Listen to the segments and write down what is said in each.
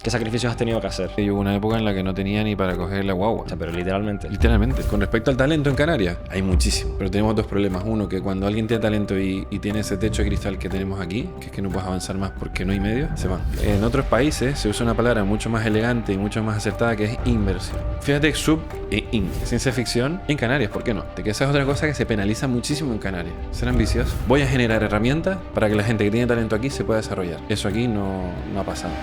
¿Qué sacrificios has tenido que hacer? Y hubo una época en la que no tenía ni para coger la guagua. O sea, pero literalmente. Literalmente. Con respecto al talento en Canarias, hay muchísimo. Pero tenemos dos problemas. Uno, que cuando alguien tiene talento y tiene ese techo de cristal que tenemos aquí, que es que no puedes avanzar más porque no hay medios, se van. En otros países se usa una palabra mucho más elegante y mucho más acertada que es inversión. Fíjate, sub e in. Ciencia ficción en Canarias, ¿por qué no? De que esa es otra cosa que se penaliza muchísimo en Canarias. Ser ambicioso. Voy a generar herramientas para que la gente que tiene talento aquí se pueda desarrollar. Eso aquí no ha pasado.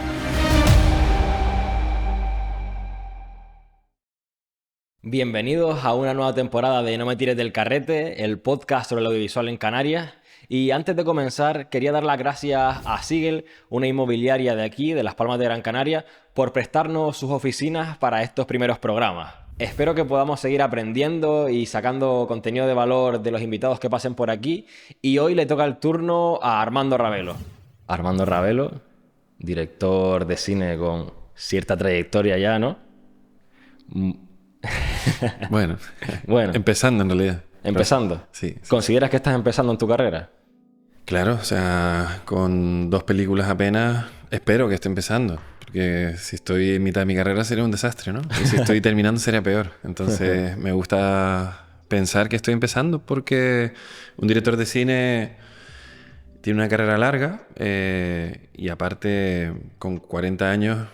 Bienvenidos a una nueva temporada de No me tires del carrete, el podcast sobre el audiovisual en Canarias. Y antes de comenzar, quería dar las gracias a Sigel, una inmobiliaria de aquí, de Las Palmas de Gran Canaria, por prestarnos sus oficinas para estos primeros programas. Espero que podamos seguir aprendiendo y sacando contenido de valor de los invitados que pasen por aquí. Y hoy le toca el turno a Armando Ravelo. Armando Ravelo, director de cine con cierta trayectoria ya, ¿no? Bueno, Bueno, empezando en realidad. empezando. Sí. ¿Consideras que estás empezando en tu carrera? Claro, o sea, con 2 películas apenas, espero que esté empezando. Porque si estoy en mitad de mi carrera sería un desastre, ¿no? Y si estoy terminando sería peor. Entonces me gusta pensar que estoy empezando porque un director de cine tiene una carrera larga y aparte con 40 años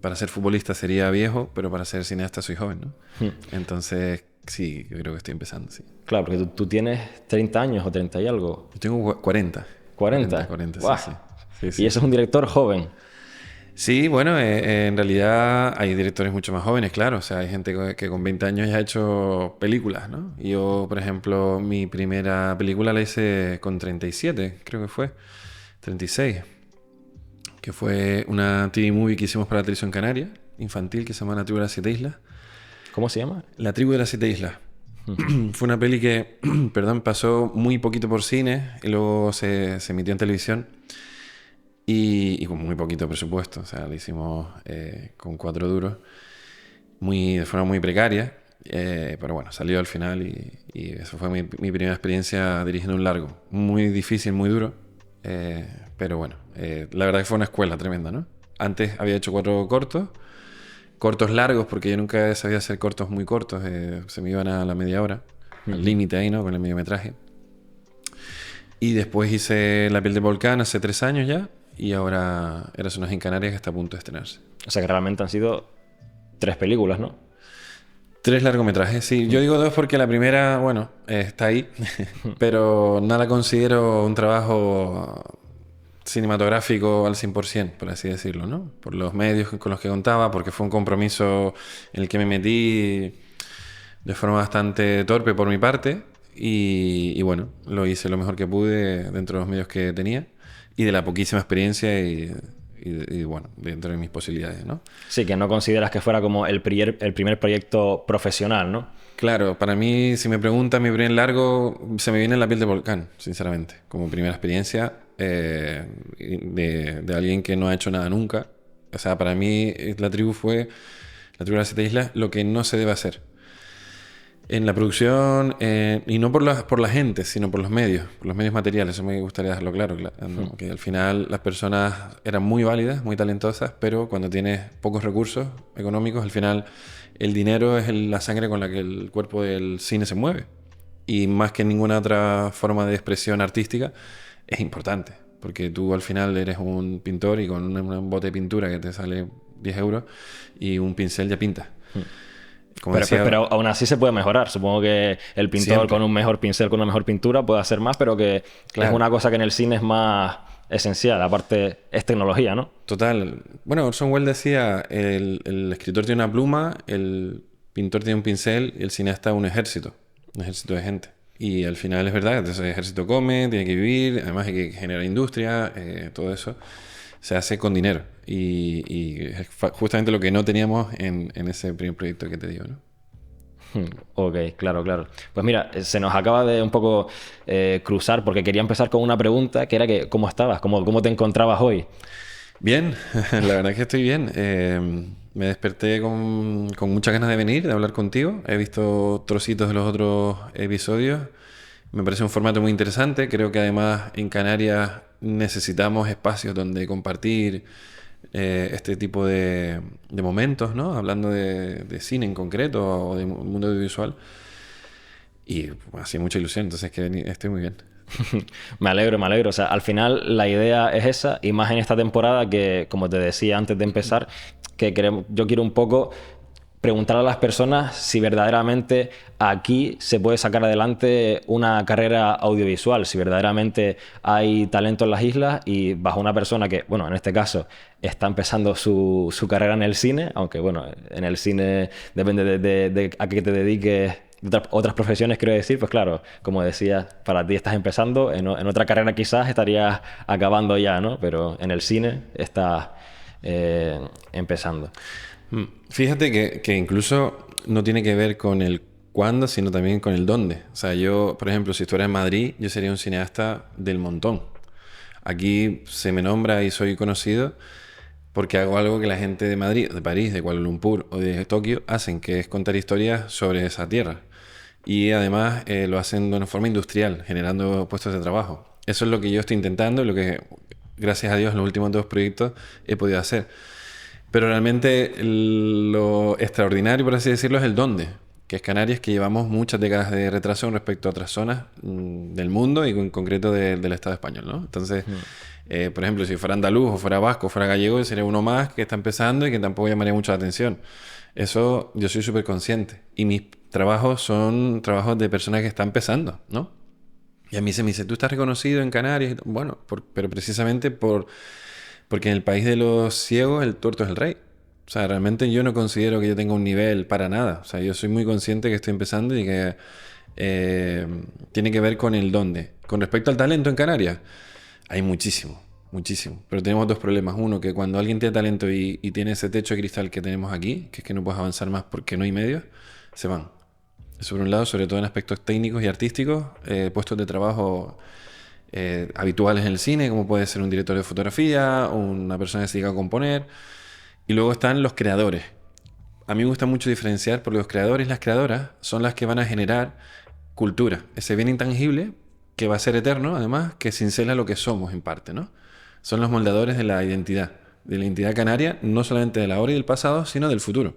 para ser futbolista sería viejo, pero para ser cineasta soy joven, ¿no? Entonces sí, yo creo que estoy empezando, sí. Claro, porque tú tienes 30 años o 30 y algo. Yo tengo 40. 40. 40, Guau. sí, sí. Sí, sí. Y eso es un director joven. Sí, bueno, en realidad hay directores mucho más jóvenes, claro. O sea, hay gente que con 20 años ya ha hecho películas, ¿no? Y yo, por ejemplo, mi primera película la hice con 37, creo que fue. 36. Que fue una TV movie que hicimos para la televisión canaria, infantil, que se llama La Tribu de las 7 Islas. ¿Cómo se llama? La Tribu de las 7 Islas. Fue una peli que, perdón, pasó muy poquito por cine y luego se emitió en televisión y con muy poquito presupuesto. O sea, lo hicimos con 4 duros, de forma muy precaria. Pero bueno, salió al final y eso fue mi primera experiencia dirigiendo un largo. Muy difícil, muy duro. Pero bueno, la verdad que fue una escuela tremenda, ¿no? Antes había hecho 4 cortos largos, porque yo nunca sabía hacer cortos muy cortos, se me iban a la media hora, al límite ahí, ¿no? Con el mediometraje. Y después hice La piel de volcán hace 3 años ya, y ahora Érase en Canarias, que está a punto de estrenarse. O sea que realmente han sido 3 películas, ¿no? 3 largometrajes, sí. Yo digo 2 porque la primera, bueno, está ahí, pero no la considero un trabajo cinematográfico al 100%, por así decirlo, ¿no? Por los medios con los que contaba, porque fue un compromiso en el que me metí de forma bastante torpe por mi parte y bueno, lo hice lo mejor que pude dentro de los medios que tenía y de la poquísima experiencia y bueno, dentro de mis posibilidades, ¿no? Sí, que no consideras que fuera como el primer proyecto profesional, ¿no? Claro, para mí, si me preguntan mi primer largo, se me viene La piel de volcán, sinceramente, como primera experiencia de alguien que no ha hecho nada nunca. O sea, para mí La tribu de las 7 islas, lo que no se debe hacer. En la producción, y no por la gente, sino por los medios materiales, eso me gustaría dejarlo claro, ¿no? Que al final las personas eran muy válidas, muy talentosas, pero cuando tienes pocos recursos económicos, al final el dinero es la sangre con la que el cuerpo del cine se mueve. Y más que ninguna otra forma de expresión artística, es importante, porque tú al final eres un pintor y con un bote de pintura que te sale 10 euros y un pincel ya pintas. Pero aún así se puede mejorar. Supongo que el pintor Siempre. con un mejor pincel, con una mejor pintura puede hacer más, pero que Claro. es una cosa que en el cine es más esencial. Aparte, es tecnología, ¿no? Total. Bueno, Orson Welles decía, el escritor tiene una pluma, el pintor tiene un pincel y el cineasta un ejército de gente. Y al final es verdad, ese ejército come, tiene que vivir, además hay que generar industria, todo eso se hace con dinero. Y es justamente lo que no teníamos en ese primer proyecto que te digo, ¿no? Ok, claro. Pues mira, se nos acaba de un poco cruzar porque quería empezar con una pregunta que era que ¿cómo estabas? ¿Cómo te encontrabas hoy? Bien, la verdad es que estoy bien. Me desperté con muchas ganas de venir, de hablar contigo. He visto trocitos de los otros episodios. Me parece un formato muy interesante. Creo que además en Canarias necesitamos espacios donde compartir este tipo de momentos, ¿no? Hablando de cine en concreto o de mundo audiovisual. Y hacía mucha ilusión, entonces que estoy muy bien. Me alegro, me alegro. O sea, al final la idea es esa, y más en esta temporada que, como te decía antes de empezar, yo quiero un poco preguntar a las personas si verdaderamente aquí se puede sacar adelante una carrera audiovisual, si verdaderamente hay talento en las islas y bajo una persona que, bueno, en este caso está empezando su carrera en el cine, aunque bueno, en el cine depende de a qué te dediques. Otras profesiones, quiero decir, pues claro, como decía, para ti estás empezando, en otra carrera quizás estarías acabando ya, ¿no? Pero en el cine estás empezando. Fíjate que incluso no tiene que ver con el cuándo, sino también con el dónde. O sea, yo, por ejemplo, si estuviera en Madrid, yo sería un cineasta del montón. Aquí se me nombra y soy conocido porque hago algo que la gente de Madrid, de París, de Kuala Lumpur o de Tokio hacen, que es contar historias sobre esa tierra. Y además lo hacen de una forma industrial, generando puestos de trabajo. Eso es lo que yo estoy intentando y lo que, gracias a Dios, en los últimos 2 proyectos he podido hacer. Pero realmente lo extraordinario, por así decirlo, es el dónde, que es Canarias, que llevamos muchas décadas de retraso respecto a otras zonas del mundo y en concreto del Estado español, ¿no? Entonces, por ejemplo, si fuera andaluz o fuera vasco o fuera gallego, sería uno más que está empezando y que tampoco llamaría mucho la atención. Eso yo soy súper consciente. Y mis trabajos son trabajos de personas que están empezando, ¿no? Y a mí se me dice, ¿tú estás reconocido en Canarias? Bueno, pero precisamente porque en el país de los ciegos el tuerto es el rey. O sea, realmente yo no considero que yo tenga un nivel para nada. O sea, yo soy muy consciente que estoy empezando y que tiene que ver con el dónde. Con respecto al talento en Canarias, hay muchísimo, muchísimo. Pero tenemos 2 problemas. Uno, que cuando alguien tiene talento y tiene ese techo de cristal que tenemos aquí, que es que no puedes avanzar más porque no hay medios, se van. Eso por un lado, sobre todo en aspectos técnicos y artísticos, puestos de trabajo habituales en el cine, como puede ser un director de fotografía, una persona que se dedica a componer. Y luego están los creadores. A mí me gusta mucho diferenciar porque los creadores y las creadoras son las que van a generar cultura, ese bien intangible que va a ser eterno, además, que cincela lo que somos en parte, ¿no? Son los moldadores de la identidad canaria, no solamente de la hora y del pasado, sino del futuro.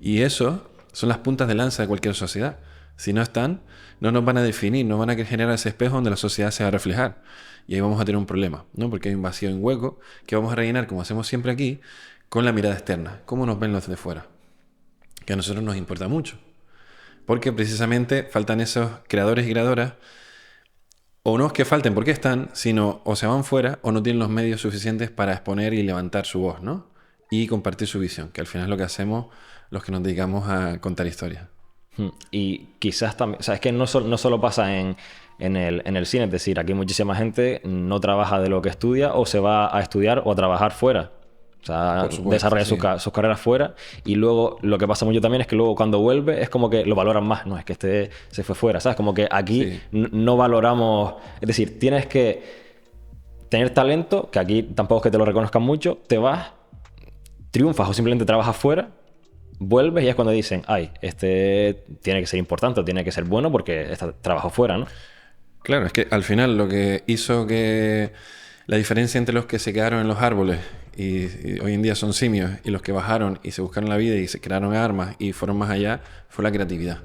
Y eso son las puntas de lanza de cualquier sociedad. Si no están, no nos van a definir, no van a generar ese espejo donde la sociedad se va a reflejar. Y ahí vamos a tener un problema, ¿no? Porque hay un vacío, un hueco que vamos a rellenar, como hacemos siempre aquí, con la mirada externa. ¿Cómo nos ven los de fuera? Que a nosotros nos importa mucho. Porque precisamente faltan esos creadores y creadoras, o no es que falten porque están, sino o se van fuera o no tienen los medios suficientes para exponer y levantar su voz, ¿no? Y compartir su visión, que al final es lo que hacemos los que nos dedicamos a contar historias. Y quizás también, o sea, es que no solo pasa en el cine, es decir, aquí muchísima gente no trabaja de lo que estudia o se va a estudiar o a trabajar fuera. O sea, Supuesto, desarrolla sí. sus carreras fuera y luego lo que pasa mucho también es que luego cuando vuelve es como que lo valoran más. No, es que este se fue fuera, ¿sabes? Como que aquí Sí. no valoramos... Es decir, tienes que tener talento, que aquí tampoco es que te lo reconozcan mucho, te vas, triunfas o simplemente trabajas fuera, vuelves y es cuando dicen, ay, este tiene que ser importante o tiene que ser bueno porque trabajo fuera, ¿no? Claro, es que al final lo que hizo que la diferencia entre los que se quedaron en los árboles y hoy en día son simios y los que bajaron y se buscaron la vida y se crearon armas y fueron más allá fue la creatividad.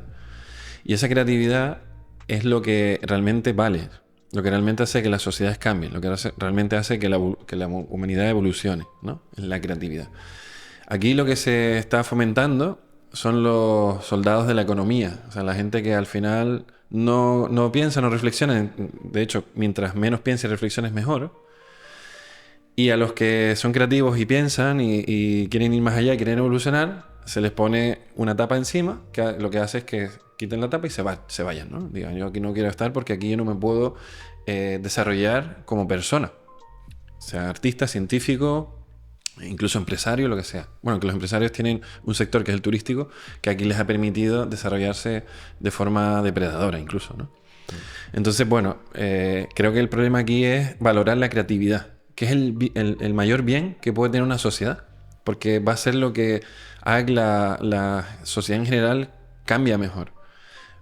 Y esa creatividad es lo que realmente vale, lo que realmente hace que las sociedades cambien, lo que realmente hace que la humanidad evolucione, ¿no? Es la creatividad. Aquí lo que se está fomentando son los soldados de la economía, o sea, la gente que al final no piensa, no reflexiona. De hecho, mientras menos piensa y reflexiona es mejor. Y a los que son creativos y piensan y quieren ir más allá, quieren evolucionar, se les pone una tapa encima, que lo que hace es que quiten la tapa y se vayan, ¿no? Digan, yo aquí no quiero estar porque aquí yo no me puedo desarrollar como persona. O sea, artista, científico, incluso empresario, lo que sea. Bueno, que los empresarios tienen un sector que es el turístico, que aquí les ha permitido desarrollarse de forma depredadora incluso, ¿no? Entonces, bueno, creo que el problema aquí es valorar la creatividad, que es el mayor bien que puede tener una sociedad, porque va a ser lo que haga que la sociedad en general cambie mejor.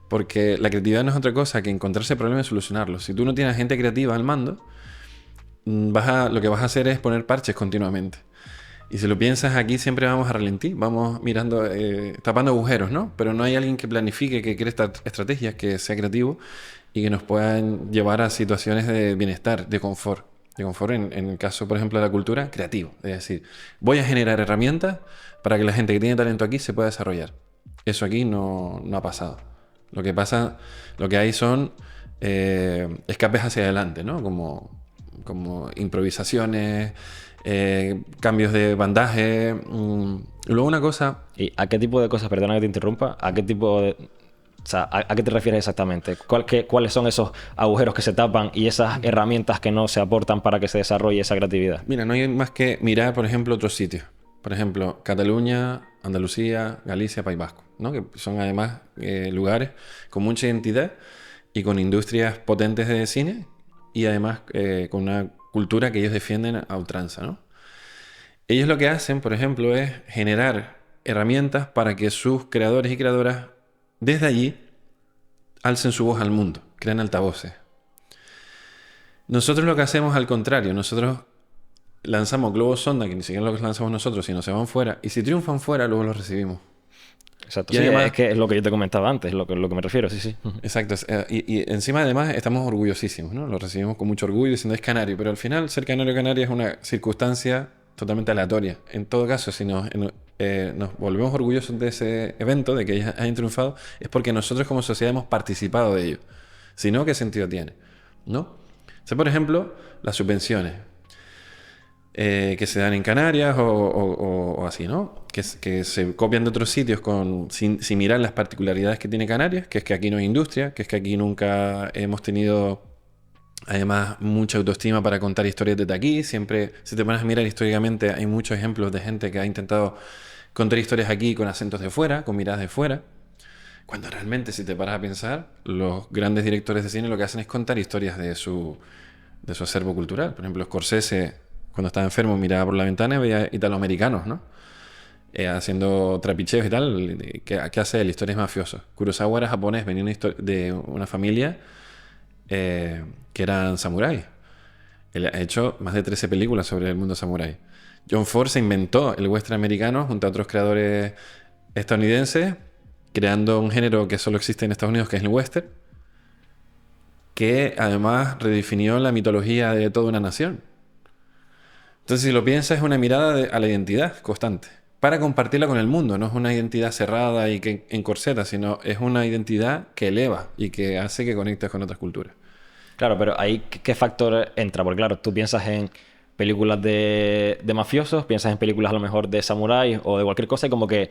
Porque la creatividad no es otra cosa que encontrarse problemas y solucionarlos. Si tú no tienes gente creativa al mando, lo que vas a hacer es poner parches continuamente. Y si lo piensas, aquí siempre vamos a ralentí, vamos mirando, tapando agujeros, ¿no? Pero no hay alguien que planifique, que cree estrategias, que sea creativo y que nos puedan llevar a situaciones de bienestar, de confort. De confort en el caso, por ejemplo, de la cultura, creativo. Es decir, voy a generar herramientas para que la gente que tiene talento aquí se pueda desarrollar. Eso aquí no ha pasado. Lo que pasa, lo que hay son escapes hacia adelante, ¿no? Como improvisaciones, cambios de bandaje. Luego una cosa... ¿Y a qué tipo de cosas, perdona que te interrumpa, a qué tipo de... O sea, ¿a qué te refieres exactamente? ¿Cuáles son esos agujeros que se tapan y esas herramientas que no se aportan para que se desarrolle esa creatividad? Mira, no hay más que mirar, por ejemplo, otros sitios. Por ejemplo, Cataluña, Andalucía, Galicia, País Vasco, ¿no? Que son además lugares con mucha identidad y con industrias potentes de cine y además con una cultura que ellos defienden a ultranza, ¿no? Ellos lo que hacen, por ejemplo, es generar herramientas para que sus creadores y creadoras desde allí alcen su voz al mundo, crean altavoces. Nosotros lo que hacemos al contrario, nosotros lanzamos globos sonda, que ni siquiera los lanzamos nosotros, sino se van fuera, y si triunfan fuera, luego los recibimos. Exacto, Y sí, además, es que es lo que yo te comentaba antes, lo que me refiero, sí, sí. exacto, y encima además estamos orgullosísimos, ¿no? Lo recibimos con mucho orgullo diciendo es canario, pero al final ser canario o canaria es una circunstancia totalmente aleatoria. En todo caso, si nos volvemos orgullosos de ese evento, de que ellos hayan triunfado, es porque nosotros como sociedad hemos participado de ello. Si no, ¿qué sentido tiene? ¿No? O sea, por ejemplo, las subvenciones que se dan en Canarias o así, ¿no? Que se copian de otros sitios sin mirar las particularidades que tiene Canarias, que es que aquí no hay industria, que es que aquí nunca hemos tenido además mucha autoestima para contar historias desde aquí. Siempre, si te pones a mirar históricamente, hay muchos ejemplos de gente que ha intentado contar historias aquí con acentos de fuera, con miradas de fuera. Cuando realmente, si te paras a pensar, los grandes directores de cine lo que hacen es contar historias de su acervo cultural. Por ejemplo, Scorsese, cuando estaba enfermo, miraba por la ventana y veía italoamericanos, ¿no? Haciendo trapicheos y tal. ¿Qué hace él? Historias mafiosas. Kurosawa era japonés, venía de una familia que eran samuráis. Él ha hecho más de 13 películas sobre el mundo samurái. John Ford se inventó el western americano junto a otros creadores estadounidenses, creando un género que solo existe en Estados Unidos, que es el western, que además redefinió la mitología de toda una nación. Entonces, si lo piensas, es una mirada a la identidad constante, para compartirla con el mundo. No es una identidad cerrada y que encorseta, sino es una identidad que eleva y que hace que conectes con otras culturas. Claro, pero ahí, ¿qué factor entra? Porque claro, tú piensas en películas de mafiosos, piensas en películas a lo mejor de samuráis o de cualquier cosa y como que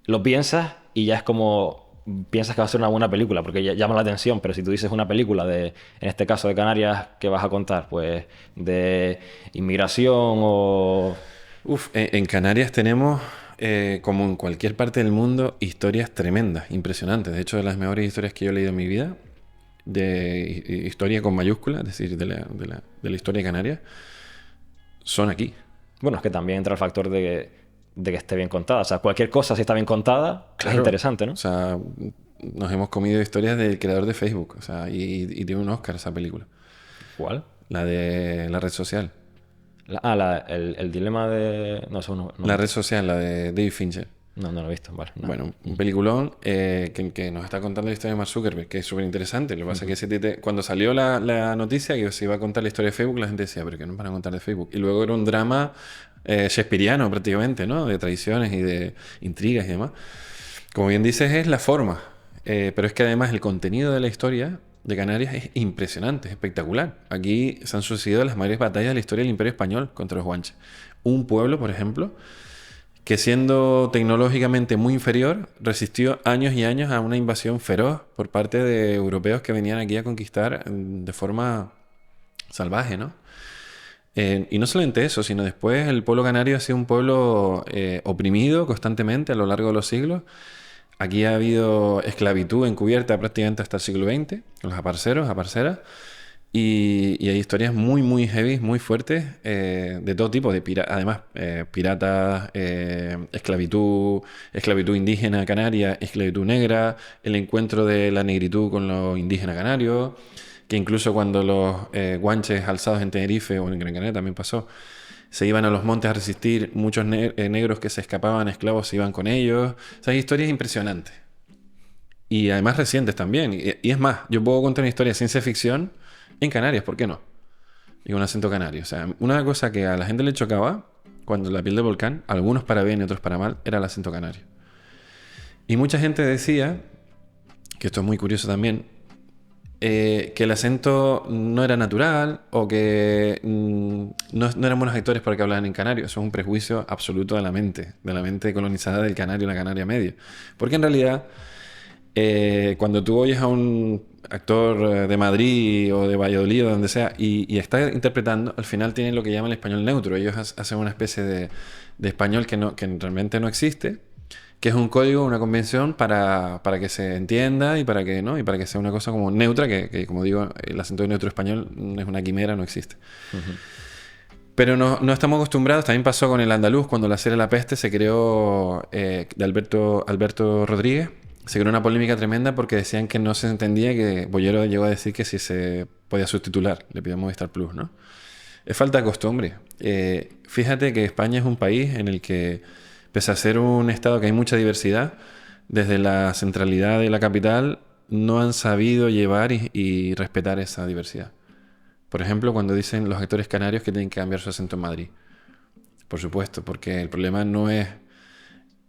lo piensas y ya es como... piensas que va a ser una buena película porque llama la atención, pero si tú dices una película en este caso de Canarias, ¿qué vas a contar? Pues de inmigración o... En Canarias tenemos, como en cualquier parte del mundo, historias tremendas, impresionantes. De hecho, de las mejores historias que yo he leído en mi vida, de historia con mayúsculas, es decir, de la historia de Canarias, son aquí. Bueno, es que también entra el factor de que esté bien contada. O sea, cualquier cosa si está bien contada, claro, es interesante, ¿no? O sea, nos hemos comido historias del creador de Facebook. O sea, y tiene un Oscar esa película. ¿Cuál? La de la red social. El dilema de... No, eso no. La red social, la de David Fincher. No lo he visto, vale. No. Bueno, un peliculón que nos está contando la historia de Mark Zuckerberg, que es súper interesante. Lo que pasa es que cuando salió la noticia que se iba a contar la historia de Facebook, la gente decía, pero ¿qué nos van a contar de Facebook? Y luego era un drama shakespeariano prácticamente, ¿no? De traiciones y de intrigas y demás. Como bien dices, es la forma. Pero es que además el contenido de la historia de Canarias es impresionante, es espectacular. Aquí se han sucedido las mayores batallas de la historia del Imperio Español contra los guanches. Un pueblo, por ejemplo, que siendo tecnológicamente muy inferior, resistió años y años a una invasión feroz por parte de europeos que venían aquí a conquistar de forma salvaje, ¿no? Y no solamente eso, sino después el pueblo canario ha sido un pueblo oprimido constantemente a lo largo de los siglos. Aquí ha habido esclavitud encubierta prácticamente hasta el siglo XX, con los aparceras. Y hay historias muy, muy heavy, muy fuertes, de todo tipo, además piratas, esclavitud indígena canaria, esclavitud negra, el encuentro de la negritud con los indígenas canarios, que incluso cuando los guanches alzados en Tenerife o en Gran Canaria también pasó, se iban a los montes a resistir, muchos negros que se escapaban esclavos se iban con ellos. O sea, hay historias impresionantes. Y además recientes también. Y es más, yo puedo contar una historia de ciencia ficción en Canarias, ¿por qué no? Y con acento canario. O sea, una cosa que a la gente le chocaba cuando la piel de volcán, algunos para bien y otros para mal, era el acento canario. Y mucha gente decía, que esto es muy curioso también, que el acento no era natural o que no eran buenos actores para que hablaran en canario. Eso es un prejuicio absoluto de la mente colonizada del canario, la Canaria media. Porque en realidad, cuando tú oyes a un actor de Madrid o de Valladolid o donde sea y está interpretando, al final tienen lo que llaman el español neutro. Ellos hacen una especie de español que realmente no existe, que es un código, una convención para que se entienda y para que, ¿no? Y para que sea una cosa como neutra, que como digo, el acento neutro español es una quimera, no existe. Uh-huh. Pero no estamos acostumbrados. También pasó con el andaluz, cuando la serie La Peste se creó, de Alberto Rodríguez. Se creó una polémica tremenda porque decían que no se entendía, que Bollero llegó a decir que si se podía subtitular, le pidió Movistar Plus, ¿no? Es falta de costumbre. Fíjate que España es un país en el que, pese a ser un estado que hay mucha diversidad, desde la centralidad de la capital no han sabido llevar y respetar esa diversidad. Por ejemplo, cuando dicen los actores canarios que tienen que cambiar su acento en Madrid. Por supuesto, porque el problema no es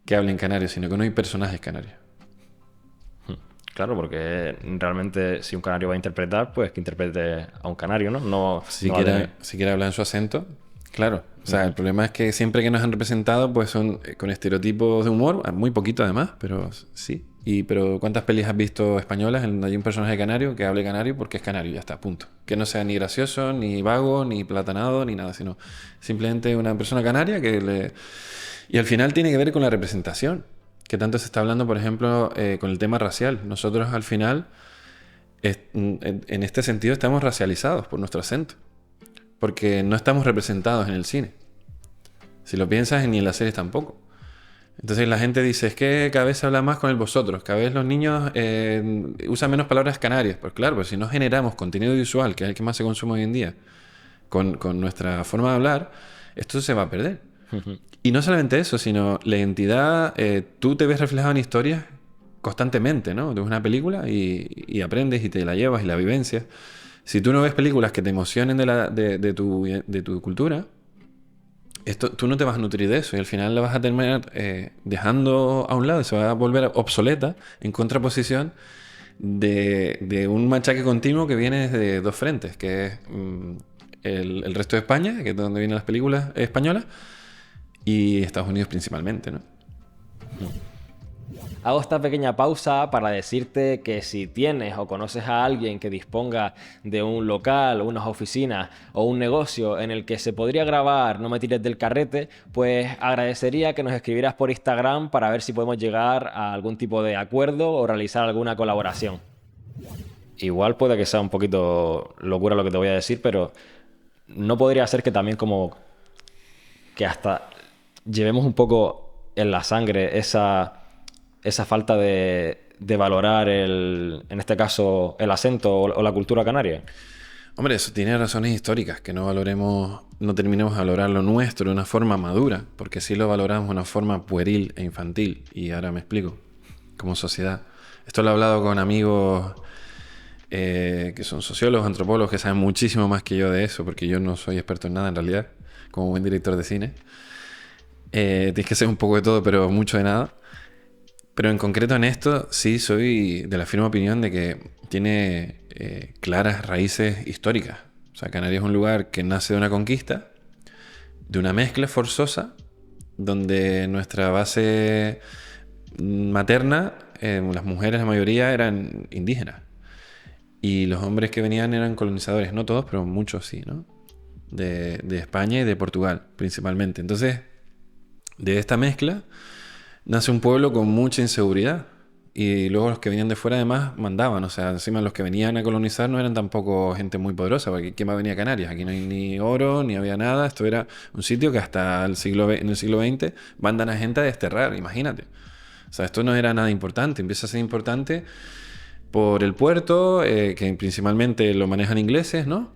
que hablen canario, sino que no hay personajes canarios. Claro, porque realmente si un canario va a interpretar, pues que interprete a un canario, ¿no? Si quiere hablar en su acento, claro. O sea, el problema es que siempre que nos han representado, pues son con estereotipos de humor, muy poquito además, pero sí. Pero ¿cuántas pelis has visto españolas en donde hay un personaje canario que hable canario porque es canario? Ya está, punto. Que no sea ni gracioso, ni vago, ni platanado, ni nada, sino simplemente una persona canaria Y al final tiene que ver con la representación, que tanto se está hablando, por ejemplo, con el tema racial. Nosotros al final, en este sentido, estamos racializados por nuestro acento, porque no estamos representados en el cine. Si lo piensas, ni en las series tampoco. Entonces la gente dice, es que cada vez se habla más con el vosotros, cada vez los niños usan menos palabras canarias. Pues claro, pues si no generamos contenido visual, que es el que más se consume hoy en día, con nuestra forma de hablar, esto se va a perder. Uh-huh. Y no solamente eso, sino la identidad, tú te ves reflejado en historias constantemente, ¿no? Tú ves una película y aprendes y te la llevas y la vivencias. Si tú no ves películas que te emocionen de tu cultura, tú no te vas a nutrir de eso y al final la vas a terminar dejando a un lado y se va a volver obsoleta en contraposición de un machaque continuo que viene desde dos frentes, que es el resto de España, que es donde vienen las películas españolas, y Estados Unidos principalmente, ¿no? Hago esta pequeña pausa para decirte que si tienes o conoces a alguien que disponga de un local, unas oficinas o un negocio en el que se podría grabar No me tires del carrete, pues agradecería que nos escribieras por Instagram para ver si podemos llegar a algún tipo de acuerdo o realizar alguna colaboración. Igual puede que sea un poquito locura lo que te voy a decir, pero no podría ser que también como que hasta llevemos un poco en la sangre esa falta de valorar en este caso el acento o la cultura canaria. Hombre, eso tiene razones históricas, que no terminemos de valorar lo nuestro de una forma madura, porque sí lo valoramos de una forma pueril e infantil, y ahora me explico, como sociedad. Esto lo he hablado con amigos que son sociólogos, antropólogos, que saben muchísimo más que yo de eso, porque yo no soy experto en nada en realidad, como buen director de cine. Tienes que ser un poco de todo, pero mucho de nada. Pero en concreto en esto sí soy de la firme opinión de que tiene claras raíces históricas. O sea, Canarias es un lugar que nace de una conquista, de una mezcla forzosa, donde nuestra base materna, las mujeres la mayoría eran indígenas. Y los hombres que venían eran colonizadores, no todos, pero muchos sí, ¿no? De España y de Portugal, principalmente. Entonces, de esta mezcla nace un pueblo con mucha inseguridad y luego los que venían de fuera además mandaban, o sea, encima los que venían a colonizar no eran tampoco gente muy poderosa, porque ¿quién va a venir a Canarias? Aquí no hay ni oro, ni había nada, esto era un sitio que hasta en el siglo XX mandan a gente a desterrar, imagínate. O sea, esto no era nada importante, empieza a ser importante por el puerto, que principalmente lo manejan ingleses, ¿no?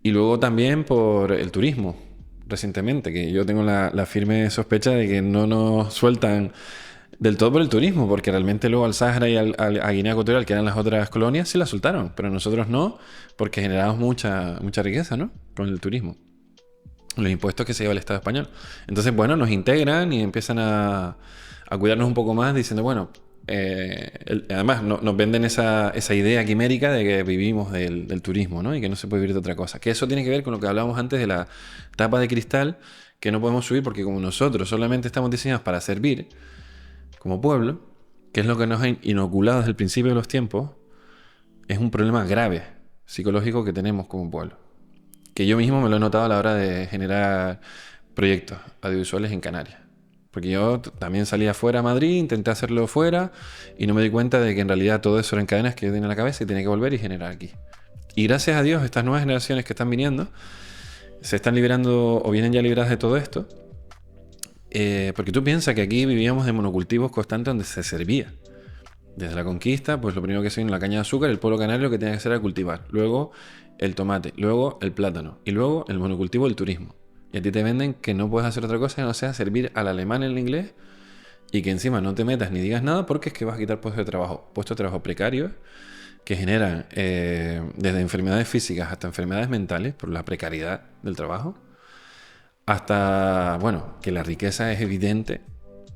Y luego también por el turismo, recientemente, que yo tengo la firme sospecha de que no nos sueltan del todo por el turismo, porque realmente luego al Sáhara y a Guinea Ecuatorial, que eran las otras colonias, sí la soltaron, pero nosotros no, porque generamos mucha riqueza, ¿no? Con el turismo. Los impuestos que se lleva el Estado español. Entonces, bueno, nos integran y empiezan a cuidarnos un poco más diciendo, bueno, además nos venden esa idea quimérica de que vivimos del turismo, ¿no? Y que no se puede vivir de otra cosa. Que eso tiene que ver con lo que hablábamos antes de la tapa de cristal, que no podemos subir porque como nosotros solamente estamos diseñados para servir como pueblo, que es lo que nos ha inoculado desde el principio de los tiempos, es un problema grave psicológico que tenemos como pueblo. Que yo mismo me lo he notado a la hora de generar proyectos audiovisuales en Canarias. Porque yo también salí afuera a Madrid, intenté hacerlo fuera y no me di cuenta de que en realidad todo eso eran cadenas que yo tenía en la cabeza y tenía que volver y generar aquí. Y gracias a Dios, estas nuevas generaciones que están viniendo se están liberando o vienen ya liberadas de todo esto. Porque tú piensas que aquí vivíamos de monocultivos constantes donde se servía. Desde la conquista, pues lo primero que se vino la caña de azúcar, el pueblo canario lo que tenía que hacer era cultivar. Luego el tomate, luego el plátano y luego el monocultivo del turismo. Y a ti te venden que no puedes hacer otra cosa que no sea servir al alemán en el inglés y que encima no te metas ni digas nada porque es que vas a quitar puestos de trabajo precarios que generan desde enfermedades físicas hasta enfermedades mentales por la precariedad del trabajo, hasta, bueno, que la riqueza es evidente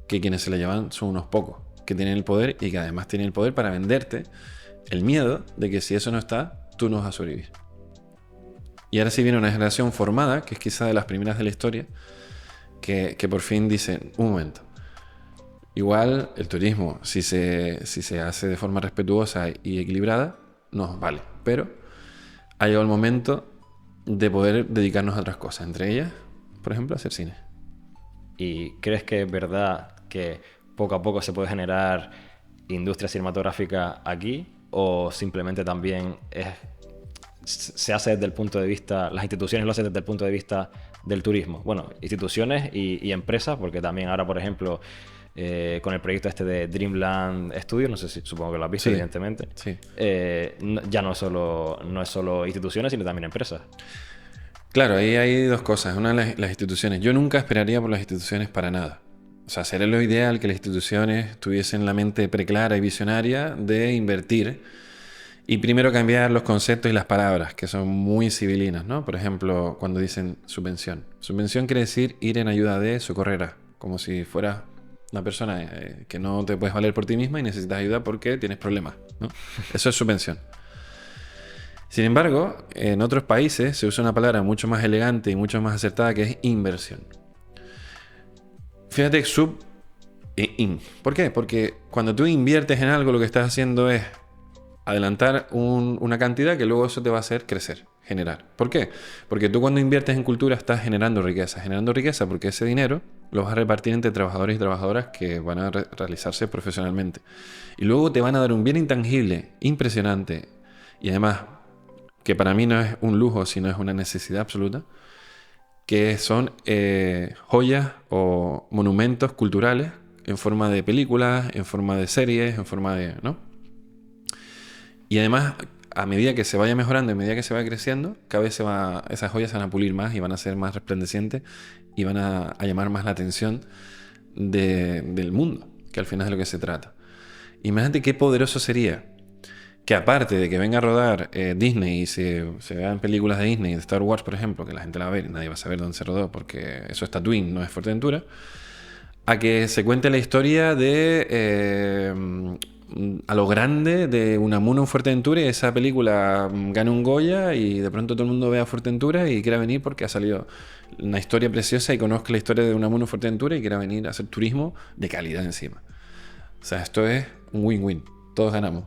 que quienes se la llevan son unos pocos que tienen el poder y que además tienen el poder para venderte el miedo de que si eso no está, tú no vas a sobrevivir. Y ahora sí viene una generación formada, que es quizá de las primeras de la historia, que por fin dice, un momento, igual el turismo, si se hace de forma respetuosa y equilibrada, nos vale. Pero ha llegado el momento de poder dedicarnos a otras cosas, entre ellas, por ejemplo, hacer cine. ¿Y crees que es verdad que poco a poco se puede generar industria cinematográfica aquí? ¿O simplemente también se hace desde el punto de vista, las instituciones lo hacen desde el punto de vista del turismo? Bueno, instituciones y empresas, porque también ahora, por ejemplo, con el proyecto este de Dreamland Studios, no sé si, supongo que lo has visto, sí, evidentemente, sí. Ya no es solo instituciones, sino también empresas. Claro, ahí hay dos cosas. Una, las instituciones. Yo nunca esperaría por las instituciones para nada. O sea, sería lo ideal que las instituciones tuviesen la mente preclara y visionaria de invertir y primero cambiar los conceptos y las palabras, que son muy civilinas, ¿no? Por ejemplo, cuando dicen subvención. Subvención quiere decir ir en ayuda de, socorrer a, como si fueras una persona que no te puedes valer por ti misma y necesitas ayuda porque tienes problemas, ¿no? Eso es subvención. Sin embargo, en otros países se usa una palabra mucho más elegante y mucho más acertada que es inversión. Fíjate, sub e in. ¿Por qué? Porque cuando tú inviertes en algo, lo que estás haciendo es adelantar una cantidad que luego eso te va a hacer crecer, generar. ¿Por qué? Porque tú cuando inviertes en cultura estás generando riqueza porque ese dinero lo vas a repartir entre trabajadores y trabajadoras que van a realizarse profesionalmente. Y luego te van a dar un bien intangible, impresionante, y además que para mí no es un lujo, sino es una necesidad absoluta, que son joyas o monumentos culturales en forma de películas, en forma de series, en forma de, ¿no? Y además, a medida que se vaya mejorando, a medida que se vaya creciendo, cada vez esas joyas se van a pulir más y van a ser más resplandecientes y van a llamar más la atención del mundo, que al final es de lo que se trata. Imagínate qué poderoso sería que aparte de que venga a rodar Disney y se vean películas de Disney, de Star Wars, por ejemplo, que la gente la va a ver y nadie va a saber dónde se rodó porque eso es Tatooine, no es Fuerteventura, a que se cuente la historia de a lo grande de Unamuno en Fuerteventura y esa película gane un Goya y de pronto todo el mundo vea Fuerteventura y quiera venir porque ha salido una historia preciosa y conozca la historia de Unamuno en Fuerteventura y quiera venir a hacer turismo de calidad encima. O sea, esto es un win-win, todos ganamos.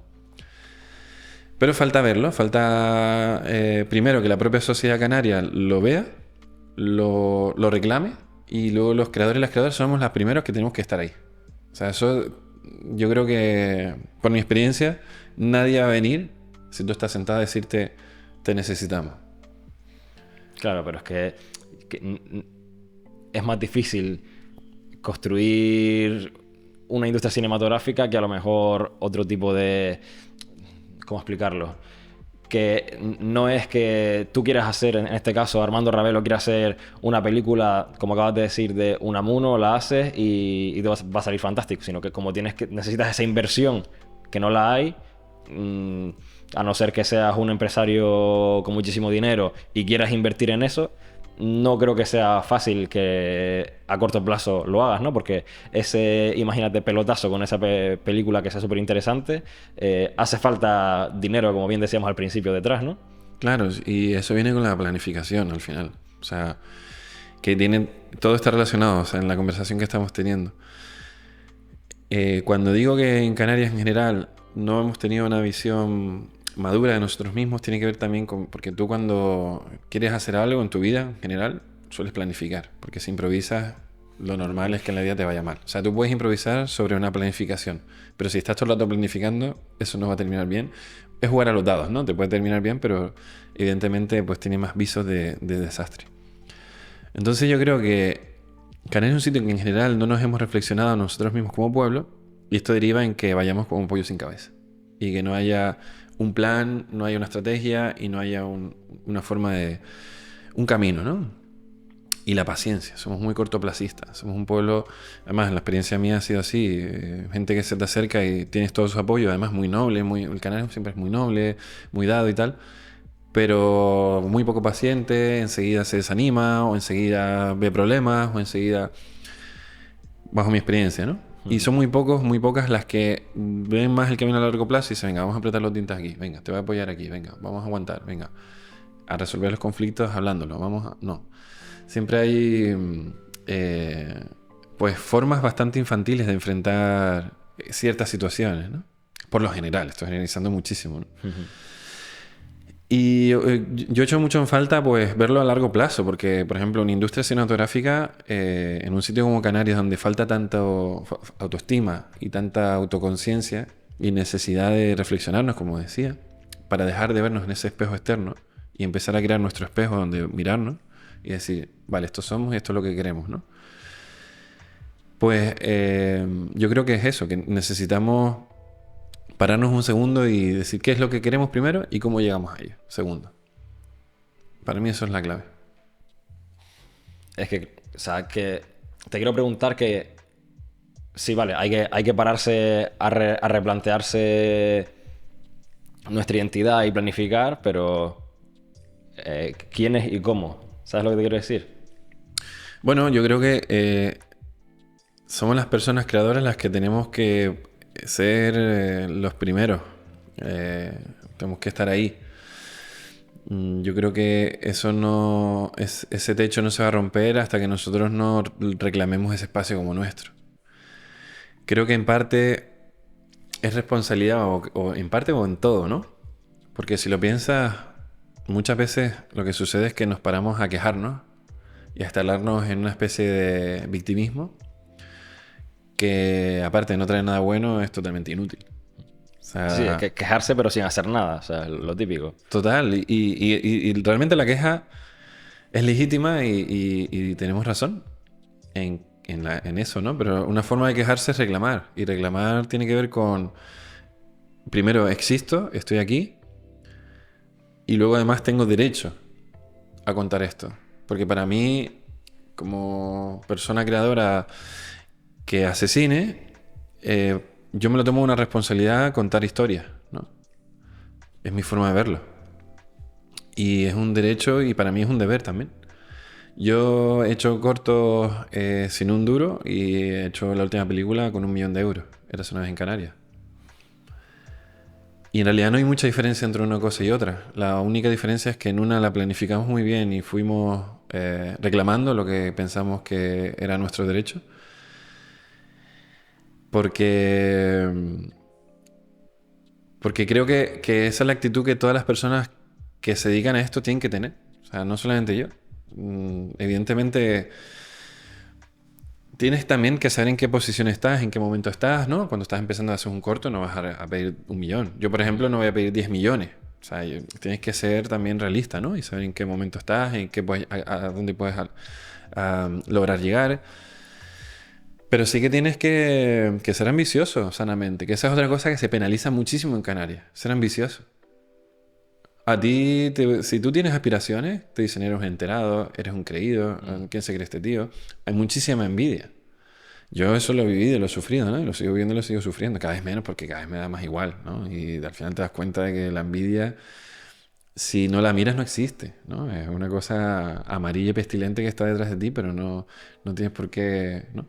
Pero falta verlo, falta primero que la propia sociedad canaria lo vea, lo reclame y luego los creadores y las creadoras somos los primeros que tenemos que estar ahí. O sea, eso yo creo que por mi experiencia nadie va a venir si tú estás sentado a decirte te necesitamos. Claro, pero es que es más difícil construir una industria cinematográfica que a lo mejor otro tipo de... ¿Cómo explicarlo? que no es que tú quieras hacer, en este caso Armando Ravelo quiere hacer una película, como acabas de decir, de Unamuno, la haces y te va a salir fantástico, sino que como necesitas esa inversión que no la hay, a no ser que seas un empresario con muchísimo dinero y quieras invertir en eso, no creo que sea fácil que a corto plazo lo hagas, ¿no? Porque imagínate, pelotazo con esa película que sea súper interesante, hace falta dinero, como bien decíamos al principio, detrás, ¿no? Claro, y eso viene con la planificación al final. O sea, que todo está relacionado, o sea, en la conversación que estamos teniendo. Cuando digo que en Canarias en general no hemos tenido una visión madura de nosotros mismos, tiene que ver también con... Porque tú cuando quieres hacer algo en tu vida en general, sueles planificar. Porque si improvisas, lo normal es que en la vida te vaya mal. O sea, tú puedes improvisar sobre una planificación, pero si estás todo el rato planificando, eso no va a terminar bien. Es jugar a los dados, ¿no? Te puede terminar bien, pero evidentemente pues tiene más visos de desastre. Entonces yo creo que Canarias es un sitio en que en general no nos hemos reflexionado nosotros mismos como pueblo, y esto deriva en que vayamos como un pollo sin cabeza. Y que no haya un plan, no haya una estrategia y no haya una forma de... un camino, ¿no? Y la paciencia. Somos muy cortoplacistas. Somos un pueblo... Además, la experiencia mía ha sido así. Gente que se te acerca y tienes todo su apoyo. Además, muy noble. El canario siempre es muy noble, muy dado y tal. Pero muy poco paciente. Enseguida se desanima o enseguida ve problemas o enseguida... Bajo mi experiencia, ¿no? Y son muy pocas las que ven más el camino a largo plazo y dicen, venga, vamos a apretar los dientes aquí, venga, te voy a apoyar aquí, venga, vamos a aguantar, venga, a resolver los conflictos hablándolo, No. Siempre hay pues formas bastante infantiles de enfrentar ciertas situaciones, ¿no? Por lo general, estoy generalizando muchísimo, ¿no? Y yo echo mucho en falta pues verlo a largo plazo, porque por ejemplo una industria cinematográfica en un sitio como Canarias donde falta tanto autoestima y tanta autoconciencia y necesidad de reflexionarnos, como decía, para dejar de vernos en ese espejo externo y empezar a crear nuestro espejo donde mirarnos y decir, vale, esto somos y esto es lo que queremos, ¿no? Pues yo creo que es eso, que necesitamos pararnos un segundo y decir qué es lo que queremos primero y cómo llegamos a ello. Segundo. Para mí eso es la clave. Es que, o sea, que te quiero preguntar que sí, vale, hay que pararse a replantearse nuestra identidad y planificar, pero ¿quién es y cómo? ¿Sabes lo que te quiero decir? Bueno, yo creo que somos las personas creadoras las que tenemos que ser los primeros. Tenemos que estar ahí. Yo creo que ese techo no se va a romper hasta que nosotros no reclamemos ese espacio como nuestro. Creo que en parte es responsabilidad o en parte o en todo, ¿no? Porque si lo piensas, muchas veces lo que sucede es que nos paramos a quejarnos y a instalarnos en una especie de victimismo que aparte de no traer nada bueno es totalmente inútil. O sea, Sí, es que quejarse pero sin hacer nada, o sea, lo típico. total, y realmente la queja es legítima y tenemos razón en eso, ¿no? Pero una forma de quejarse es reclamar, y reclamar tiene que ver con, primero, existo, estoy aquí, y luego además tengo derecho a contar esto. Porque para mí, como persona creadora que hace cine, yo me lo tomo una responsabilidad contar historias, ¿no? Es mi forma de verlo. Y es un derecho y para mí es un deber también. Yo he hecho cortos sin un duro y he hecho la última película con 1 millón de euros. Era una vez en Canarias. Y en realidad no hay mucha diferencia entre una cosa y otra. La única diferencia es que en una la planificamos muy bien y fuimos reclamando lo que pensamos que era nuestro derecho. Porque creo que esa es la actitud que todas las personas que se dedican a esto tienen que tener. O sea, no solamente yo. Evidentemente, tienes también que saber en qué posición estás, en qué momento estás, ¿no? Cuando estás empezando a hacer un corto no vas a pedir 1 millón. Yo, por ejemplo, no voy a pedir 10 millones. O sea, tienes que ser también realista, ¿no? Y saber en qué momento estás, en qué a dónde puedes lograr llegar. Pero sí que tienes que ser ambicioso sanamente, que esa es otra cosa que se penaliza muchísimo en Canarias, ser ambicioso. A ti, si tú tienes aspiraciones, te dicen eres un enterado, eres un creído, ¿quién se cree este tío? Hay muchísima envidia. Yo eso lo he vivido, lo he sufrido, ¿no? Y lo sigo viviendo y lo sigo sufriendo. Cada vez menos porque cada vez me da más igual, ¿no? Y al final te das cuenta de que la envidia, si no la miras, no existe, ¿no? Es una cosa amarilla y pestilente que está detrás de ti, pero no tienes por qué, ¿no?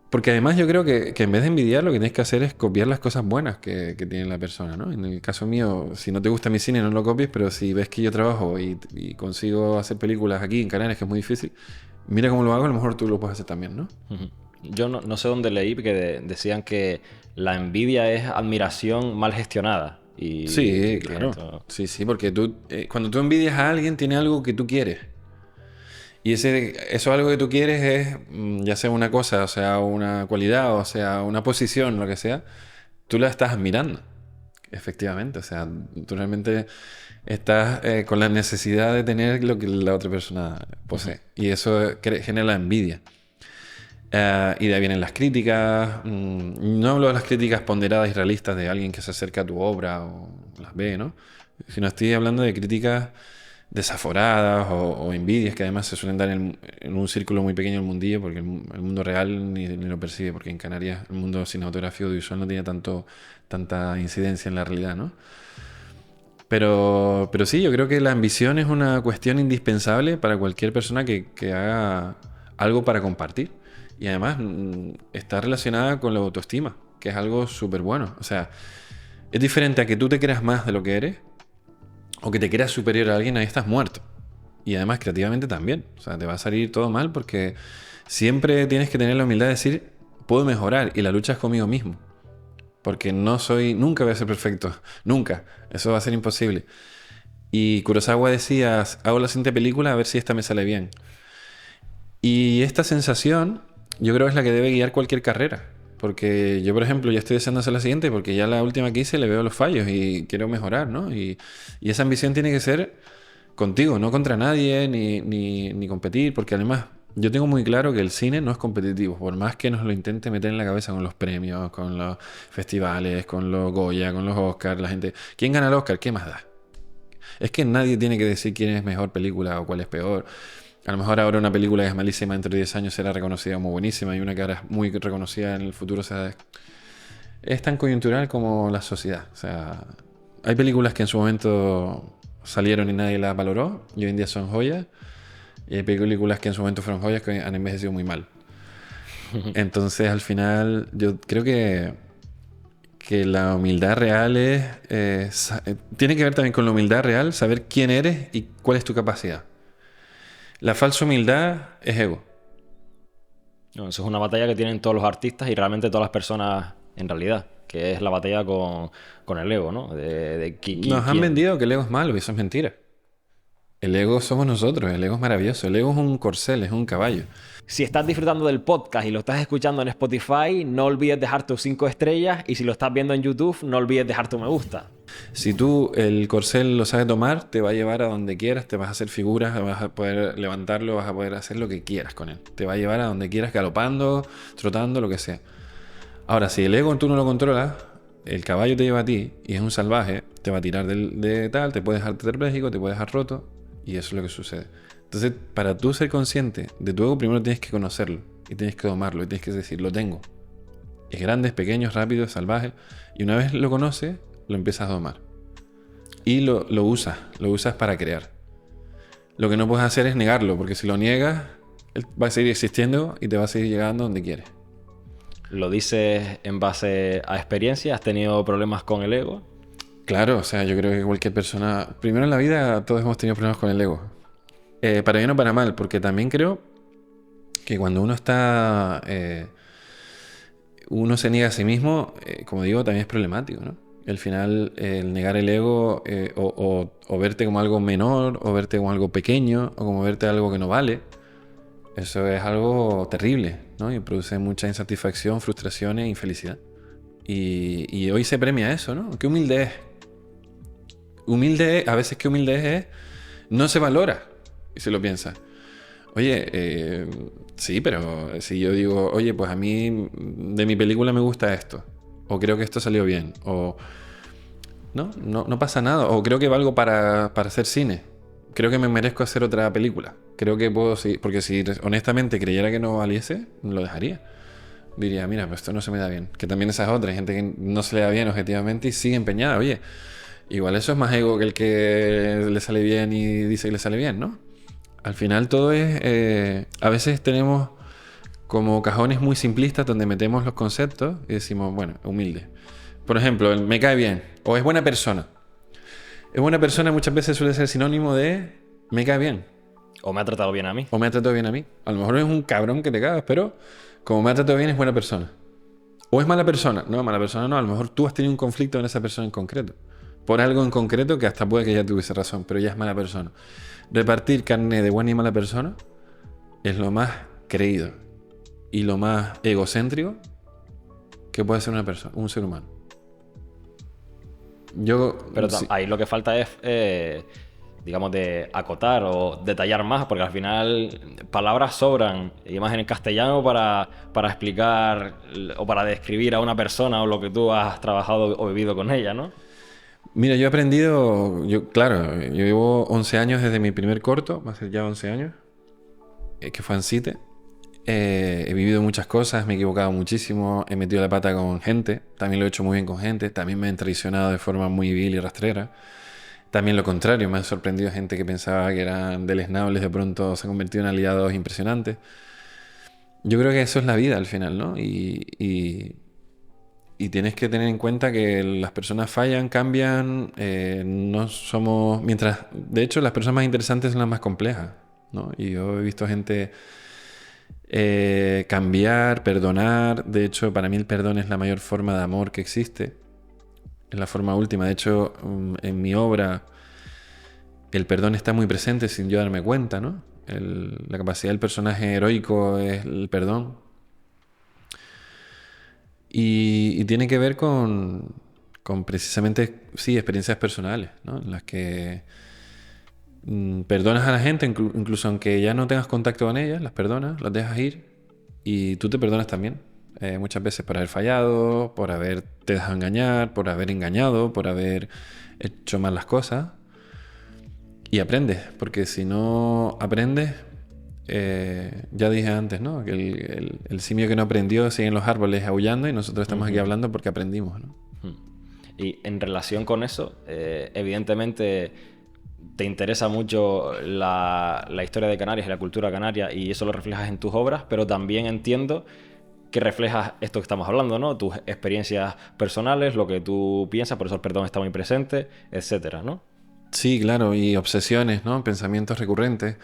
Porque además yo creo que en vez de envidiar, lo que tienes que hacer es copiar las cosas buenas que tiene la persona, ¿no? En el caso mío, si no te gusta mi cine, no lo copies, pero si ves que yo trabajo y consigo hacer películas aquí en Canarias, que es muy difícil, mira cómo lo hago, a lo mejor tú lo puedes hacer también, ¿no? Yo no sé dónde leí que decían que la envidia es admiración mal gestionada. Sí, Y claro. esto... Sí, porque tú, cuando tú envidias a alguien, tiene algo que tú quieres. Y eso algo que tú quieres es, ya sea una cosa, o sea, una cualidad, o sea, una posición, lo que sea, tú la estás admirando. Efectivamente, o sea, tú realmente estás con la necesidad de tener lo que la otra persona posee. Y eso genera la envidia. Y de ahí vienen las críticas. No hablo de las críticas ponderadas y realistas de alguien que se acerca a tu obra o las ve, ¿no? Sino estoy hablando de críticas desaforadas o envidias que además se suelen dar en un círculo muy pequeño del mundillo, porque el mundo real ni lo percibe, porque en Canarias el mundo cinematográfico audiovisual no tiene tanta incidencia en la realidad, ¿no? Pero sí, yo creo que la ambición es una cuestión indispensable para cualquier persona que haga algo para compartir. Y además está relacionada con la autoestima, que es algo súper bueno. O sea, es diferente a que tú te creas más de lo que eres o que te creas superior a alguien, ahí estás muerto. Y además creativamente también. O sea, te va a salir todo mal porque siempre tienes que tener la humildad de decir, puedo mejorar, y la lucha es conmigo mismo. Porque nunca voy a ser perfecto, nunca. Eso va a ser imposible. Y Kurosawa decía, hago la siguiente película a ver si esta me sale bien. Y esta sensación, yo creo que es la que debe guiar cualquier carrera. Porque yo, por ejemplo, ya estoy deseando hacer la siguiente porque ya la última que hice le veo los fallos y quiero mejorar, ¿no? Y esa ambición tiene que ser contigo, no contra nadie, ni competir, porque además yo tengo muy claro que el cine no es competitivo, por más que nos lo intente meter en la cabeza con los premios, con los festivales, con los Goya, con los Oscars, la gente, ¿quién gana el Oscar? ¿Qué más da? Es que nadie tiene que decir quién es mejor película o cuál es peor. A lo mejor ahora una película que es malísima dentro de 10 años será reconocida como buenísima, y una que ahora es muy reconocida en el futuro, o sea, es tan coyuntural como la sociedad. O sea, hay películas que en su momento salieron y nadie las valoró y hoy en día son joyas, y hay películas que en su momento fueron joyas que han envejecido muy mal. Entonces, al final, yo creo que la humildad real tiene que ver también con la humildad real, saber quién eres y cuál es tu capacidad. La falsa humildad es ego. No, eso es una batalla que tienen todos los artistas y realmente todas las personas en realidad, que es la batalla con el ego, ¿no? Nos han vendido que el ego es malo y eso es mentira. El ego somos nosotros, el ego es maravilloso. El ego es un corcel, es un caballo. Si estás disfrutando del podcast y lo estás escuchando en Spotify, no olvides dejar tus 5 estrellas, y si lo estás viendo en YouTube, no olvides dejar tu me gusta. Si tú el corcel lo sabes tomar, te va a llevar a donde quieras, te vas a hacer figuras, vas a poder levantarlo, vas a poder hacer lo que quieras con él. Te va a llevar a donde quieras, galopando, trotando, lo que sea. Ahora, si el ego tú no lo controlas, el caballo te lleva a ti y es un salvaje, te va a tirar de tal, te puede dejar tetrapléjico, te puede dejar roto, y eso es lo que sucede. Entonces, para tú ser consciente de tu ego, primero tienes que conocerlo y tienes que domarlo y tienes que decir, lo tengo. Es grande, es pequeño, es rápido, es salvaje, y una vez lo conoces, lo empiezas a domar. Y lo usas para crear. Lo que no puedes hacer es negarlo, porque si lo niegas, él va a seguir existiendo y te va a seguir llegando donde quieres. ¿Lo dices en base a experiencia? ¿Has tenido problemas con el ego? Claro, o sea, yo creo que cualquier persona... Primero en la vida todos hemos tenido problemas con el ego. Para bien o para mal, porque también creo que cuando uno está... uno se niega a sí mismo, como digo, también es problemático, ¿no? Al final, el negar el ego o verte como algo menor, o verte como algo pequeño, o como verte algo que no vale, eso es algo terrible, ¿no? Y produce mucha insatisfacción, frustraciones e infelicidad. Y hoy se premia eso, ¿no? Qué humilde es. A veces qué humilde es, no se valora, y se lo piensa. Oye, sí, pero si yo digo, oye, pues a mí de mi película me gusta esto, o creo que esto salió bien, o No pasa nada. O creo que valgo para hacer cine. Creo que me merezco hacer otra película. Creo que puedo seguir. Porque si honestamente creyera que no valiese, lo dejaría. Diría, mira, pues esto no se me da bien. Que también esa es otra. Hay gente que no se le da bien objetivamente y sigue empeñada. Oye, igual eso es más ego que el que le sale bien y dice que le sale bien, ¿no? Al final todo es... a veces tenemos como cajones muy simplistas donde metemos los conceptos y decimos, bueno, humilde. Por ejemplo, el me cae bien o es buena persona. Es buena persona muchas veces suele ser sinónimo de me cae bien. O me ha tratado bien a mí. O me ha tratado bien a mí. A lo mejor es un cabrón que te cagas, pero como me ha tratado bien es buena persona. O es mala persona. No, mala persona no. A lo mejor tú has tenido un conflicto con esa persona en concreto. Por algo en concreto que hasta puede que ya tuviese razón, pero ya es mala persona. Repartir carne de buena y mala persona es lo más creído y lo más egocéntrico que puede ser una persona, un ser humano. Pero Sí. ahí lo que falta es, digamos, de acotar o detallar más, porque al final palabras sobran, y más en el castellano para explicar o para describir a una persona o lo que tú has trabajado o vivido con ella, ¿no? Mira, yo he aprendido, claro, yo llevo 11 años desde mi primer corto, va a ser ya 11 años, que fue en CITE. He vivido muchas cosas, me he equivocado muchísimo, he metido la pata con gente, también lo he hecho muy bien con gente, también me han traicionado de forma muy vil y rastrera. También lo contrario, me han sorprendido gente que pensaba que eran deleznables, de pronto se han convertido en aliados impresionantes. Yo creo que eso es la vida al final, ¿no? Y tienes que tener en cuenta que las personas fallan, cambian, no somos... Mientras, de hecho, las personas más interesantes son las más complejas, ¿no? Y yo he visto gente cambiar, perdonar. De hecho, para mí el perdón es la mayor forma de amor que existe. Es la forma última. De hecho, en mi obra, el perdón está muy presente sin yo darme cuenta, ¿no? La capacidad del personaje heroico es el perdón. Y tiene que ver con precisamente, sí, experiencias personales, ¿no? En las que perdonas a la gente, incluso aunque ya no tengas contacto con ellas, las perdonas, las dejas ir y tú te perdonas también. Muchas veces por haber fallado, por haberte dejado engañar, por haber engañado, por haber hecho mal las cosas. Y aprendes, porque si no aprendes, ya dije antes, ¿no? Que el simio que no aprendió sigue en los árboles aullando y nosotros estamos aquí hablando porque aprendimos, ¿no? Y en relación con eso, evidentemente te interesa mucho la historia de Canarias y la cultura canaria y eso lo reflejas en tus obras, pero también entiendo que reflejas esto que estamos hablando, ¿no? Tus experiencias personales, lo que tú piensas, por eso el perdón está muy presente, etcétera, ¿no? Sí, claro, y obsesiones, ¿no? Pensamientos recurrentes.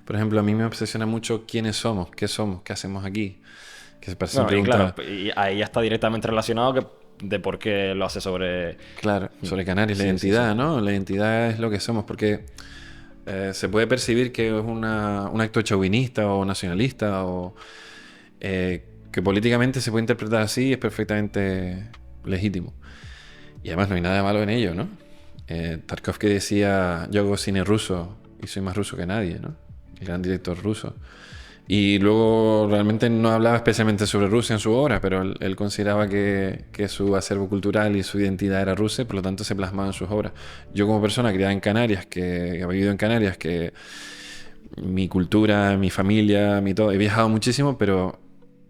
Por ejemplo, a mí me obsesiona mucho quiénes somos, qué hacemos aquí. Que se parece Bueno, y claro, y ahí ya está directamente relacionado de por qué lo hace sobre... Claro, sobre Canarias, la Sí, identidad, sí. ¿no? La identidad es lo que somos, porque se puede percibir que es un acto chauvinista o nacionalista o que políticamente se puede interpretar así y es perfectamente legítimo. Y además no hay nada de malo en ello, ¿no? Tarkovsky decía, yo hago cine ruso y soy más ruso que nadie, ¿no? El gran director ruso. Y luego realmente no hablaba especialmente sobre Rusia en su obra, pero él consideraba que su acervo cultural y su identidad era rusa, y por lo tanto se plasmaba en sus obras. Yo como persona criada en Canarias, que ha vivido en Canarias, que mi cultura, mi familia, mi todo, he viajado muchísimo, pero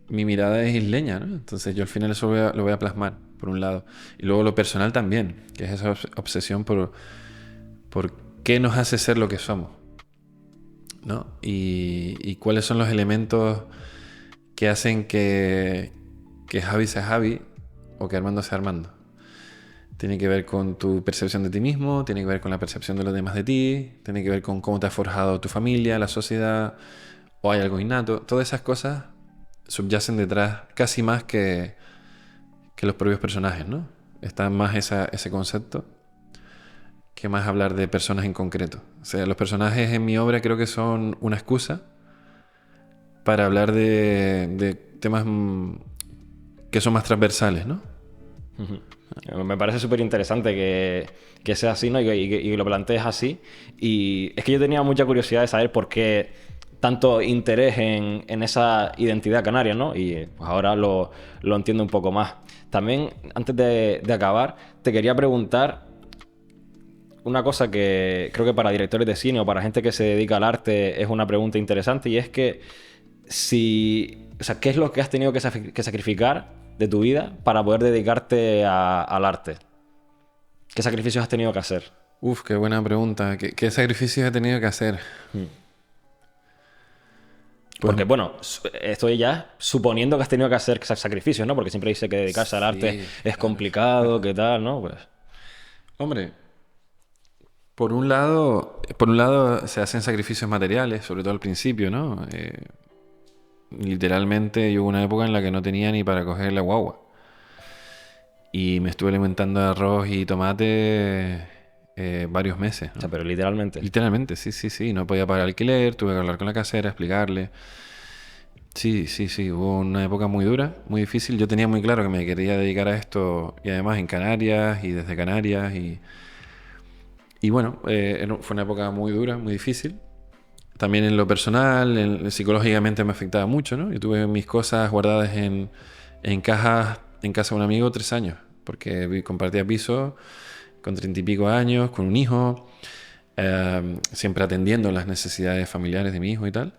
mi mirada es isleña, ¿no? Entonces yo al final eso lo voy a plasmar, por un lado. Y luego lo personal también, que es esa obsesión por qué nos hace ser lo que somos, ¿no? Y cuáles son los elementos que hacen que Javi sea Javi o que Armando sea Armando. Tiene que ver con tu percepción de ti mismo, tiene que ver con la percepción de los demás de ti, tiene que ver con cómo te ha forjado tu familia, la sociedad, o hay algo innato. Todas esas cosas subyacen detrás casi más que los propios personajes, ¿no? Está más ese concepto que más hablar de personas en concreto. O sea, los personajes en mi obra creo que son una excusa para hablar de temas que son más transversales, ¿no? Me parece súper interesante que sea así, ¿no? Y que lo plantees así. Y es que yo tenía mucha curiosidad de saber por qué tanto interés en esa identidad canaria, ¿no? Y pues ahora lo entiendo un poco más. También, antes de acabar, te quería preguntar una cosa que creo que para directores de cine o para gente que se dedica al arte es una pregunta interesante, y es que o sea, ¿qué es lo que has tenido que sacrificar de tu vida para poder dedicarte al arte? ¿Qué sacrificios has tenido que hacer? Uf, qué buena pregunta. ¿Qué sacrificios he tenido que hacer? Pues Porque, bueno, estoy ya suponiendo que has tenido que hacer sacrificios, ¿no? Porque siempre dice que dedicarse al arte sí, es claro. complicado, ¿qué tal, no? Pues... Hombre, por un lado se hacen sacrificios materiales, sobre todo al principio, ¿no? Literalmente yo hubo una época en la que no tenía ni para coger la guagua. Y me estuve alimentando de arroz y tomate varios meses, O sea, ¿no? pero literalmente. Literalmente, sí, sí, sí. No podía pagar alquiler, tuve que hablar con la casera, explicarle. Sí, sí, sí. Hubo una época muy dura, muy difícil. Yo tenía muy claro que me quería dedicar a esto y además en Canarias y desde Canarias. Y bueno, fue una época muy dura, muy difícil. También en lo personal, psicológicamente me afectaba mucho, ¿no? Yo tuve mis cosas guardadas en cajas en casa de un amigo 3 años, porque compartía piso con 30 y pico años, con un hijo, siempre atendiendo las necesidades familiares de mi hijo y tal.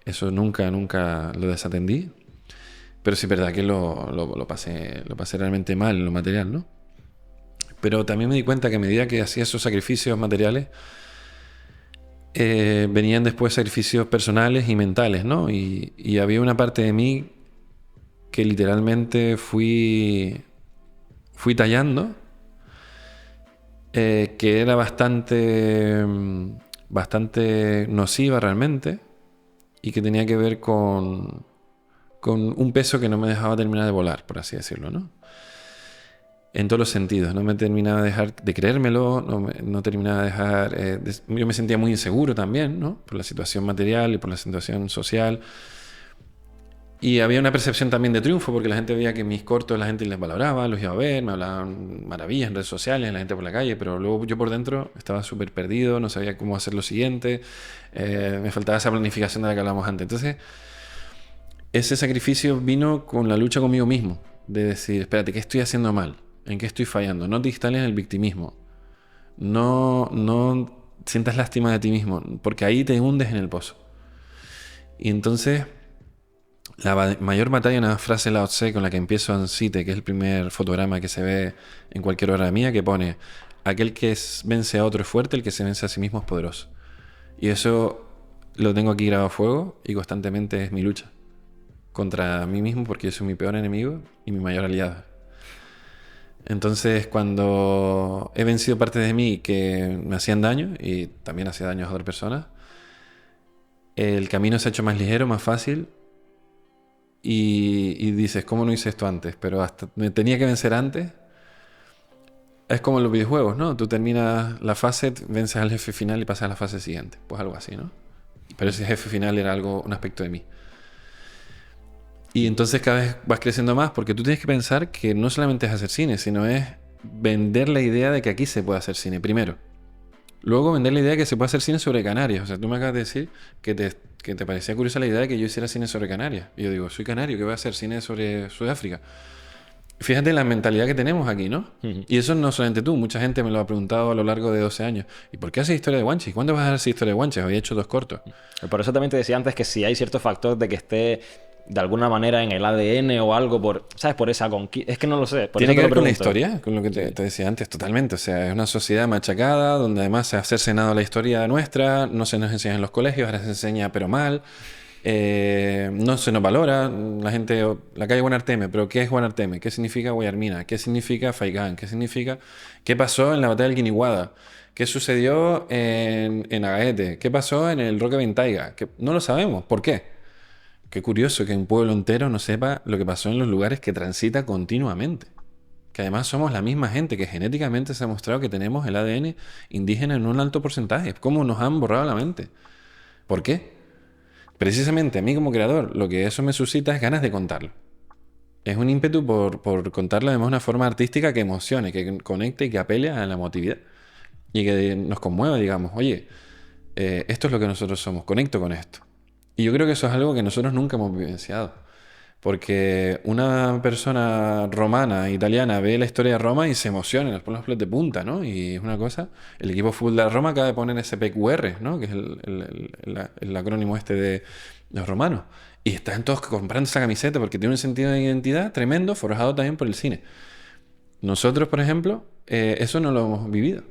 Eso nunca, nunca lo desatendí. Pero sí es verdad que lo pasé realmente mal en lo material, ¿no? Pero también me di cuenta que a medida que hacía esos sacrificios materiales, venían después sacrificios personales y mentales, ¿no? Y había una parte de mí que literalmente fui tallando, que era bastante nociva realmente, y que tenía que ver con un peso que no me dejaba terminar de volar, por así decirlo, ¿no? En todos los sentidos. No me terminaba de dejar de creérmelo, no terminaba de dejar... yo me sentía muy inseguro también, ¿no? Por la situación material y por la situación social. Y había una percepción también de triunfo, porque la gente veía que mis cortos la gente les valoraba, los iba a ver, me hablaban maravillas en redes sociales, la gente por la calle, pero luego yo por dentro estaba súper perdido, no sabía cómo hacer lo siguiente, me faltaba esa planificación de la que hablábamos antes. Entonces, ese sacrificio vino con la lucha conmigo mismo, de decir, espérate, ¿qué estoy haciendo mal? ¿En qué estoy fallando? No te instales en el victimismo. No sientas lástima de ti mismo, porque ahí te hundes en el pozo. Y entonces, la mayor batalla, una frase de Lao Tse con la que empiezo Ansite, que es el primer fotograma que se ve en cualquier obra mía, que pone: aquel que vence a otro es fuerte, el que se vence a sí mismo es poderoso. Y eso lo tengo aquí grabado a fuego y constantemente es mi lucha contra mí mismo, porque yo soy mi peor enemigo y mi mayor aliado. Entonces, cuando he vencido partes de mí que me hacían daño y también hacía daño a otras personas, el camino se ha hecho más ligero, más fácil, y dices, ¿cómo no hice esto antes? Pero hasta me tenía que vencer antes. Es como en los videojuegos, ¿no? Tú terminas la fase, vences al jefe final y pasas a la fase siguiente. Pues algo así, ¿no? Pero ese jefe final era un aspecto de mí. Y entonces cada vez vas creciendo más, porque tú tienes que pensar que no solamente es hacer cine, sino es vender la idea de que aquí se puede hacer cine primero. Luego vender la idea de que se puede hacer cine sobre Canarias. O sea, tú me acabas de decir que te parecía curiosa la idea de que yo hiciera cine sobre Canarias. Y yo digo, soy canario, que voy a hacer cine sobre Sudáfrica. Fíjate la mentalidad que tenemos aquí, ¿no? Y eso no solamente tú, mucha gente me lo ha preguntado a lo largo de 12 años. ¿Y por qué haces historia de Guanches? ¿Cuándo vas a hacer historia de Guanches? Había hecho 2 cortos. Por eso también te decía antes que si hay cierto factor de que esté de alguna manera en el ADN o algo ¿sabes? Por esa conquista. Es que no lo sé. Tiene que ver con la historia, con lo que te decía antes, totalmente. O sea, es una sociedad machacada donde además se ha cercenado la historia nuestra, no se nos enseña en los colegios, ahora se enseña pero mal. No se nos valora. La gente, la calle Guanarteme, pero ¿qué es Guanarteme? ¿Qué significa Guayarmina? ¿Qué significa Faigán? ¿Qué pasó en la batalla del Guiniguada? ¿Qué sucedió en Agaete? ¿Qué pasó en el Roque Ventaiga? No lo sabemos. ¿Por qué? Qué curioso que un pueblo entero no sepa lo que pasó en los lugares que transita continuamente. Que además somos la misma gente, que genéticamente se ha mostrado que tenemos el ADN indígena en un alto porcentaje. ¿Cómo nos han borrado la mente? ¿Por qué? Precisamente a mí como creador, lo que eso me suscita es ganas de contarlo. Es un ímpetu por contarlo además de una forma artística que emocione, que conecte y que apele a la emotividad. Y que nos conmueva, digamos, oye, esto es lo que nosotros somos, conecto con esto. Y yo creo que eso es algo que nosotros nunca hemos vivenciado. Porque una persona romana, italiana, ve la historia de Roma y se emociona, les pone los pelos de punta, ¿no? Y es una cosa, el equipo de fútbol de Roma acaba de poner SPQR, ¿no? Que es el acrónimo este de los romanos. Y están todos comprando esa camiseta porque tiene un sentido de identidad tremendo, forjado también por el cine. Nosotros, por ejemplo, eso no lo hemos vivido.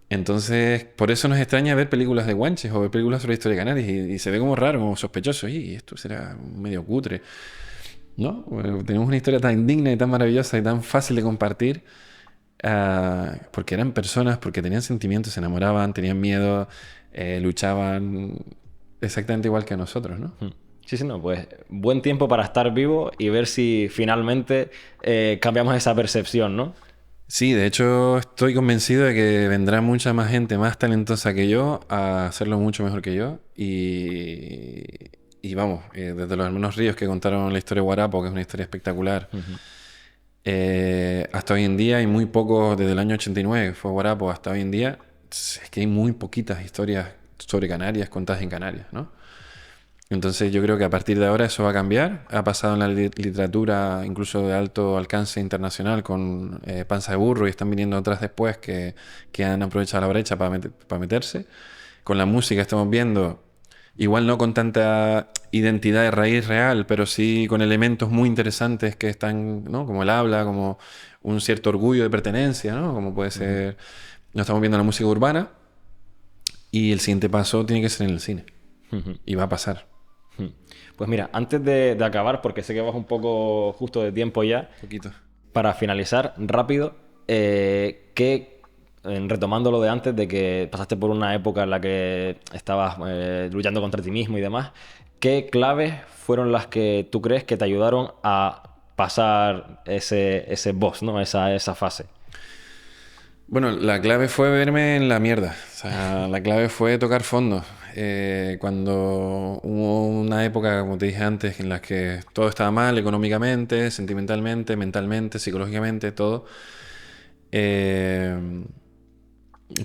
Entonces, por eso nos extraña ver películas de guanches o ver películas sobre la historia de Canarias y se ve como raro, como sospechoso. Y esto será medio cutre, ¿no? Tenemos una historia tan digna y tan maravillosa y tan fácil de compartir porque eran personas, porque tenían sentimientos, se enamoraban, tenían miedo, luchaban exactamente igual que nosotros, ¿no? Sí, sí, no, pues buen tiempo para estar vivo y ver si finalmente cambiamos esa percepción, ¿no? Sí, de hecho estoy convencido de que vendrá mucha más gente más talentosa que yo a hacerlo mucho mejor que yo. Y vamos, desde los hermanos Ríos que contaron la historia de Guarapo, que es una historia espectacular, hasta hoy en día hay muy pocos, desde el año 89 que fue Guarapo, hasta hoy en día, es que hay muy poquitas historias sobre Canarias contadas en Canarias, ¿no? Entonces yo creo que a partir de ahora eso va a cambiar. Ha pasado en la literatura incluso de alto alcance internacional con Panza de Burro y están viniendo otras después que han aprovechado la brecha para meterse. Con la música estamos viendo, igual no con tanta identidad de raíz real, pero sí con elementos muy interesantes que están, ¿no? Como el habla, como un cierto orgullo de pertenencia, ¿no? Como puede ser... Nos estamos viendo la música urbana y el siguiente paso tiene que ser en el cine. Y va a pasar. Pues mira, antes de acabar, porque sé que vas un poco justo de tiempo ya, Poquito. para finalizar rápido, retomando lo de antes, de que pasaste por una época en la que estabas luchando contra ti mismo y demás, ¿qué claves fueron las que tú crees que te ayudaron a pasar ese boss, ¿no? Esa fase? Bueno, la clave fue verme en la mierda. O sea, la clave fue tocar fondo. Cuando hubo una época, como te dije antes, en la que todo estaba mal económicamente, sentimentalmente, mentalmente, psicológicamente, todo.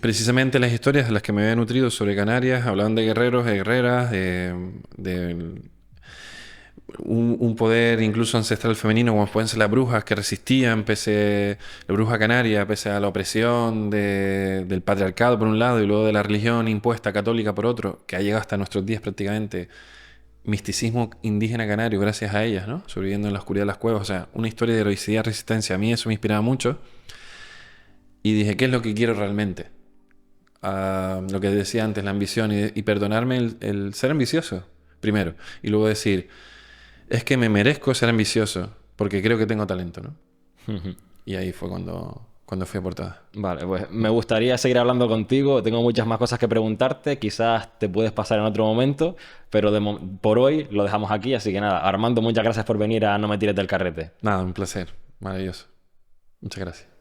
Precisamente las historias de las que me había nutrido sobre Canarias hablaban de guerreros, de guerreras, de un poder incluso ancestral femenino, como pueden ser las brujas que resistían, la bruja canaria, pese a la opresión del patriarcado por un lado y luego de la religión impuesta católica por otro, que ha llegado hasta nuestros días prácticamente, misticismo indígena canario gracias a ellas, ¿no? Sobreviviendo en la oscuridad de las cuevas, o sea, una historia de heroicidad y resistencia. A mí eso me inspiraba mucho y dije, ¿qué es lo que quiero realmente? Lo que decía antes, la ambición y perdonarme el ser ambicioso, primero, y luego decir, es que me merezco ser ambicioso porque creo que tengo talento, ¿no? Y ahí fue cuando fui a portada. Vale, pues me gustaría seguir hablando contigo. Tengo muchas más cosas que preguntarte. Quizás te puedes pasar en otro momento, pero por hoy lo dejamos aquí. Así que nada, Armando, muchas gracias por venir a No Me Tires del Carrete. Nada, un placer. Maravilloso. Muchas gracias.